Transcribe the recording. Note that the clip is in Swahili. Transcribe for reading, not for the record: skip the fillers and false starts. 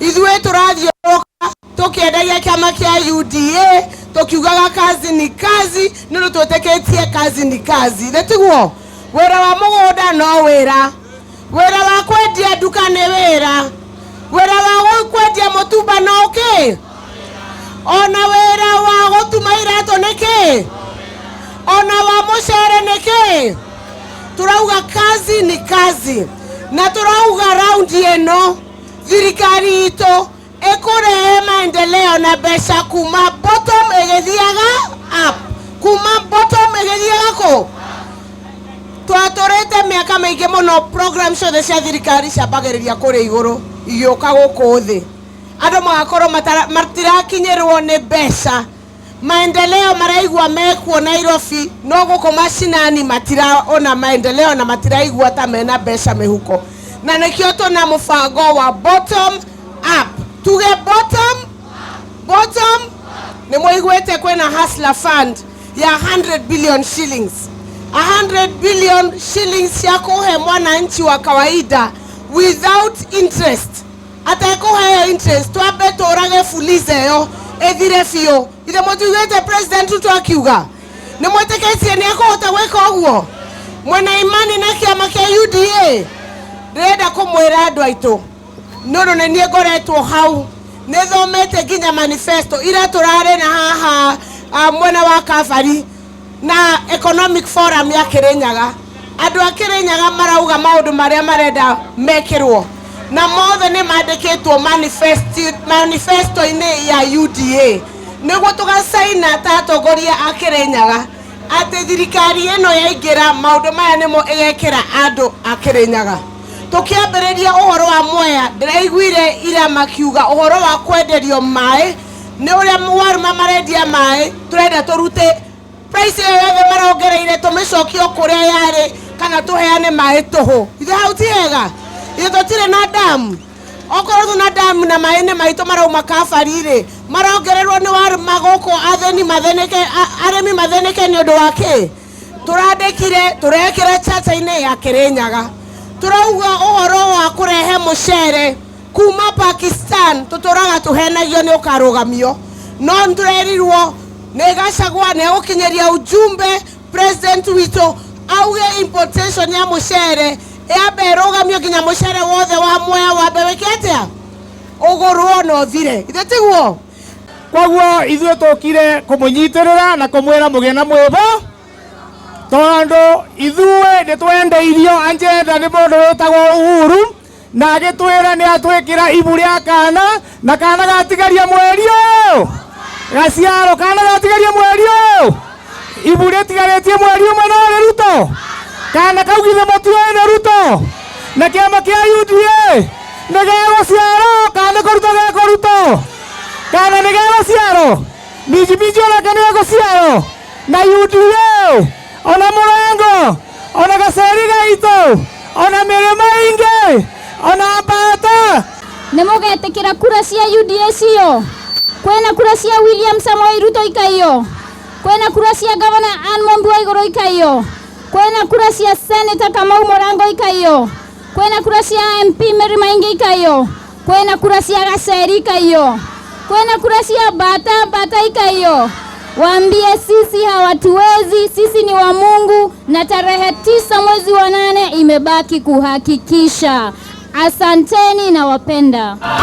Ithuĩ tũrathiũrũrũka tũkĩendagia kĩama kĩa UDA tũkiugaga kazi ni kazi, nĩrĩo twĩtĩkĩtie kazi ni kazi. Tiguo wĩra wa mũgũnda no wĩra, wĩra wa kwendia nduka nĩ wĩra, wĩra wa kwendia mũtumba no kĩ, ona wĩra wa gũtuma iratũ nĩ kĩ, ona wa mũcere nĩ kĩ. Turauga kazi ni kazi, na turauga raundi ĩno thirikari itũ ĩkũrehe maendeleo na mbeca kuma bottom ĩgĩthiaga up, kuma bottom ĩgĩthiaga kũ. Twatũrĩte mĩaka mĩingĩ mũno program ciothe cia thirikari ciambagĩrĩria kũrĩ igũrũ igĩũka gũkũ thĩ, andũ magakorwo matirakinyĩrwo nĩ mbeca. Maendeleo maraigua mekuo Nairobi, no gũkũ mashinani matiraona maendeleo na matiraigua ta mena mbeca mĩhuko. Na nĩkĩo tũna mũbango wa bottom up. Tuge bottom nĩ mũiguĩte kwĩna hustler fund ya 100 billion shillings. 100 billion shillings ya kũhe mwananchi wa kawaida without interest. Atakũhe interest, twambe tũrage fuliza ĩyo ĩthire biũ. Ithe mũtuigĩte President Ruto akiuga nĩ mwĩtĩkĩtie nĩ ekũhota gwĩka ũguo. Mwena imani na kĩama kĩa UDA ndĩrenda kũmwĩra andũ aitũ, nũndũ nĩ niĩ ngoretwo hau, nĩ thomete nginya manifesto ira tũrarĩ na haha mwena wa Kabari na Economic Forum ya Kĩrĩnyaga. Andũ a Kĩrĩnyaga marauga maũndũ marĩa marenda mekĩrwo, na mothe nĩ mandĩkĩtwo manifesto-inĩ ya UDA, nĩguo tũgacaina ta atongoria a Kĩrĩnyaga atĩ thirikari ĩno yaingĩra maũndũ maya nĩmo ĩgekĩra andũ a Kĩrĩnyaga. Tũkĩambĩrĩria ũhoro wa Mwea, ndĩraiguire ira makiuga ũhoro wa kwenderio maĩ, nĩ ũrĩa Mwarima marendia maĩ, tũrenda tũrute price ĩyo yothe marongereire tũmĩcokio kũrĩa yarĩ, kana tũheane maĩ tũhũ. Ithe hau ti hega? Ithe tũtirĩ na damu? Okorwo tũna damu na maĩ-inĩ maitũ marauma Kabari-rĩ, marongererwo nĩ Warima gũkũ arĩmi mathĩnĩke nĩ ũndũ wa kĩ? Tũrandĩkire tũrekĩra charter-inĩ ya Kĩrĩnyaga. Turauga ũhoro wa kũrehe mũcere kuma Pakistan tũtũraga tũhenagio nĩ ũkarũgamio, no tũrerirwo nĩ Gachagua nĩ gũkinyĩria ujumbe President witũ auge importation ya mũcere yambe ĩrũgamio nginya mũcere wothe wa Mwea wambe wĩkĩte ũgũrwo na ũthire. Ithe tiguo? Koguo ithuĩ tũkire kũmũnyitĩrĩra na kũmwĩra mũgĩe na mwĩbo, tondũ ithuĩ nĩ twendeirio Anjenda nĩ mũndũ wĩtagwo Uhuru, na agĩtwĩra nĩ atwĩkĩra ibu rĩa kana, na kana gatigaria mweri ũyũ. Gaciaro kana gatigaria mweri ũyũ, ibu rĩtigarĩtie mweri ũmwe no rĩ Ruto. Kana kaugithe mũtuoĩ nĩ Ruto, na kĩama kĩa UDA nĩ gĩgũciarwo kana kũruta gĩkũrutwo, kana nĩ gĩgũciarwo minji onake nĩ gĩgũciarwo na UDA, ona Mũrengo, ona Gaceri gaitũ, ona Mĩrĩma ingĩ, ona Mbata. Nĩ mũgetĩkĩra kura cia UDA cio? Kwĩna kura cia William Samoei Ruto ikaiyo? Kwĩna kura cia Gavana Anne Mwambu wa Igũrũ ikaiyo? Kwĩna kura cia Senator Kamau Mũrango ikaiyo? Kwĩna kura cia MP Mĩrĩma ingĩ ikaiyo? Kwĩna kura cia Gaceri ikaiyo? Kwĩna kura cia Mbata ikaiyo? Waambie sisi hawatuwezi, sisi ni wa Mungu, na tarehe 9 mwezi wa 8 imebaki kuhakikisha. Asanteni na wapenda.